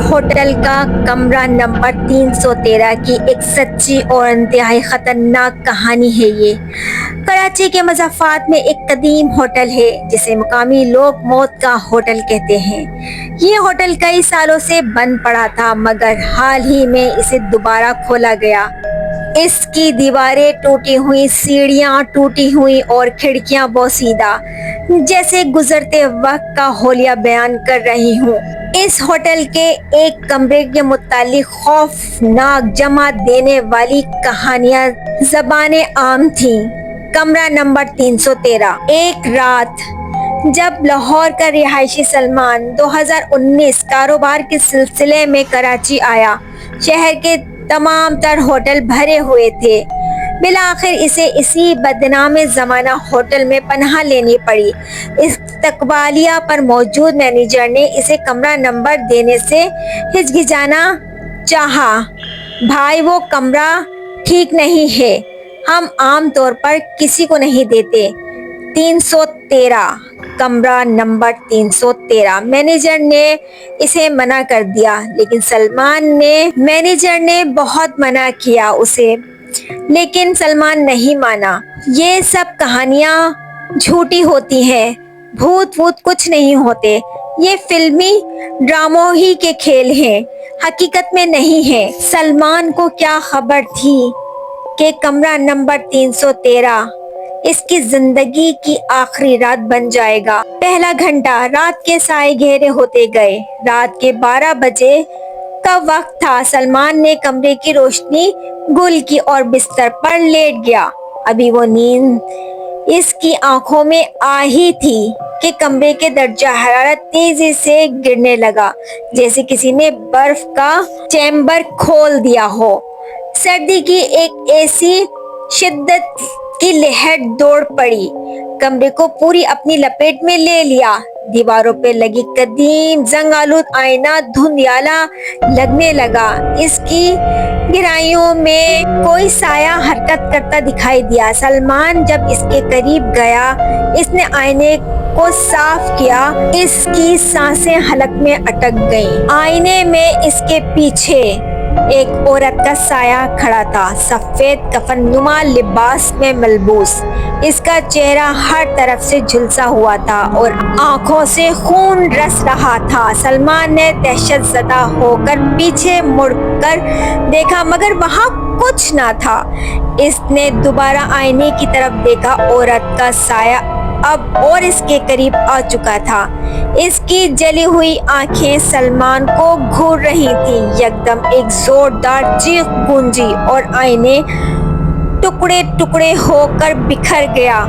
Hotel کا کمرہ number 313 کی ایک سچی اور انتہائی خطرناک کہانی ہے یہ۔ کراچی کے مضافات میں ایک قدیم ہوٹل ہے جسے مقامی لوگ موت کا ہوٹل کہتے ہیں۔ یہ ہوٹل کئی سالوں سے بند پڑا تھا مگر حال ہی میں اسے دوبارہ کھولا گیا۔ اس کی دیواریں ٹوٹی ہوئی، سیڑھیاں ٹوٹی ہوئی اور کھڑکیاں بوسیدہ، جیسے گزرتے وقت کا حولیہ بیان کر رہی ہوں۔ اس ہوٹل کے ایک کمرے کے متعلق خوفناک جمع دینے والی کہانیاں زبان عام تھیں۔ کمرہ نمبر 313۔ ایک رات جب لاہور کا رہائشی سلمان 2019 کاروبار کے سلسلے میں کراچی آیا، شہر کے تمام تر ہوٹل بھرے ہوئے تھے۔ بالآخر اسے اسی بدنام زمانہ ہوٹل میں پناہ لینی پڑی۔ استقبالیہ پر موجود مینیجر نے اسے کمرہ نمبر دینے سے ہچکچانا چاہا۔ بھائی وہ کمرہ ٹھیک نہیں ہے، ہم عام طور پر کسی کو نہیں دیتے۔ 313 کمرہ نمبر 313۔ مینیجر نے اسے منع کر دیا لیکن مینیجر نے بہت منع کیا اسے، لیکن سلمان نہیں مانا۔ یہ سب کہانیاں جھوٹی ہوتی ہیں، بھوت کچھ نہیں ہوتے، یہ فلمی ڈراموں ہی کے کھیل ہیں، حقیقت میں نہیں ہیں۔ سلمان کو کیا خبر تھی کہ کمرہ نمبر 313 اس کی زندگی کی آخری رات بن جائے گا۔ پہلا گھنٹہ، رات کے سائے گہرے ہوتے گئے۔ رات کے 12 بجے کا وقت تھا۔ سلمان نے کمرے کی روشنی گل کی اور بستر پر لیٹ گیا۔ ابھی وہ نیند اس کی آنکھوں میں آ ہی تھی کہ کمرے کے درجہ حرارت تیزی سے گرنے لگا، جیسے کسی نے برف کا چیمبر کھول دیا ہو۔ سردی کی ایک ایسی شدت کی لہر دوڑ پڑی، کمرے کو پوری اپنی لپیٹ میں لے لیا۔ دیواروں پہ لگی قدیم زنگ آلود آئینہ دھندلا لگنے لگا، اس کی گہرائیوں میں کوئی سایہ حرکت کرتا دکھائی دیا۔ سلمان جب اس کے قریب گیا، اس نے آئینے کو صاف کیا، اس کی سانسیں حلق میں اٹک گئیں۔ آئینے میں اس کے پیچھے ایک عورت کا سایہ کھڑا تھا، سفید کفن نما لباس میں ملبوس۔ اس کا چہرہ ہر طرف سے جھلسا ہوا تھا اور آنکھوں سے خون رس رہا تھا۔ سلمان نے دہشت زدہ ہو کر پیچھے مڑ کر دیکھا مگر وہاں کچھ نہ تھا۔ اس نے دوبارہ آئینے کی طرف دیکھا، عورت کا سایہ اب اور اس کے قریب آ چکا تھا۔ اس کی جلی ہوئی آنکھیں سلمان کو گھور رہی تھیں۔ یکدم ایک زوردار چیخ گونجی اور آئینے ٹکڑے ٹکڑے ہو کر بکھر گیا۔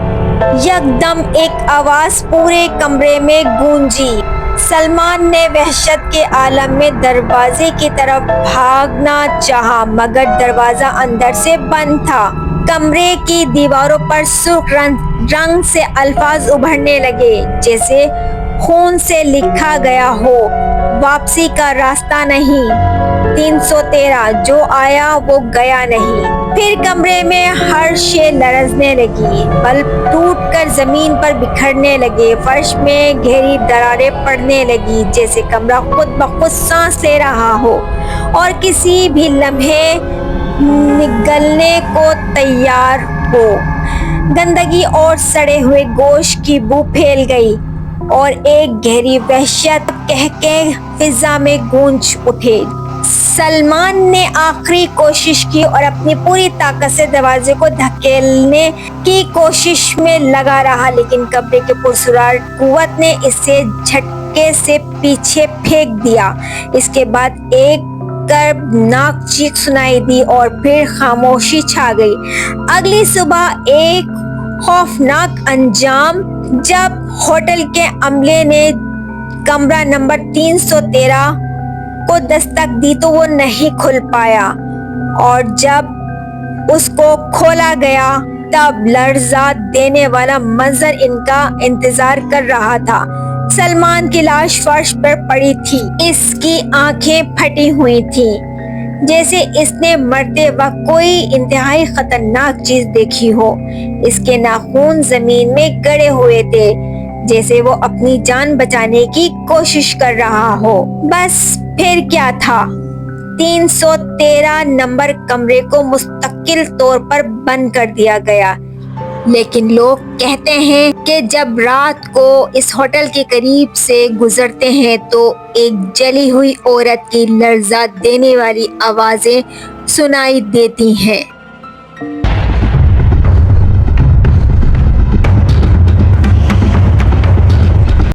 یکدم ایک آواز پورے کمرے میں گونجی۔ سلمان نے وحشت کے عالم میں دروازے کی طرف بھاگنا چاہا مگر دروازہ اندر سے بند تھا۔ کمرے کی دیواروں پر سرخ رنگ سے الفاظ ابھرنے لگے، جیسے خون سے لکھا گیا ہو، واپسی کا راستہ نہیں، 313 جو آیا وہ گیا نہیں۔ پھر کمرے میں ہر شے لرزنے لگی، بلب ٹوٹ کر زمین پر بکھرنے لگے، فرش میں گہری دراریں پڑنے لگی، جیسے کمرہ خود بخود سانس لے رہا ہو اور کسی بھی لمحے نگلنے کو تیار ہو۔ گندگی اور سڑے ہوئے گوشت کی بو پھیل گئی اور ایک گہری وحشت قہقہے فضا میں گونج اٹھے۔ سلمان نے آخری کوشش کی اور اپنی پوری طاقت سے دروازے کو دھکیلنے کی کوشش میں لگا رہا، لیکن کمرے کے پراسرار قوت نے اسے جھٹکے سے پیچھے پھینک دیا۔ اس کے بعد ایک کربناک چیخ سنائی دی اور پھر خاموشی چھا گئی۔ اگلی صبح ایک خوفناک انجام جب ہوٹل کے عملے نے کمرہ نمبر 313 کو دستک دی تو وہ نہیں کھل پایا، اور جب اس کو کھولا گیا تب لرزا دینے والا منظر ان کا انتظار کر رہا تھا۔ سلمان کی لاش فرش پر پڑی تھی، اس کی آنکھیں پھٹی ہوئی تھیں، جیسے اس نے مرتے وقت کوئی انتہائی خطرناک چیز دیکھی ہو۔ اس کے ناخن زمین میں گڑے ہوئے تھے، جیسے وہ اپنی جان بچانے کی کوشش کر رہا ہو۔ بس پھر کیا تھا؟ 313 نمبر کمرے کو مستقل طور پر بند کر دیا گیا، لیکن لوگ کہتے ہیں کہ جب رات کو اس ہوٹل کے قریب سے گزرتے ہیں تو ایک جلی ہوئی عورت کی لرزا دینے والی آوازیں سنائی دیتی ہیں۔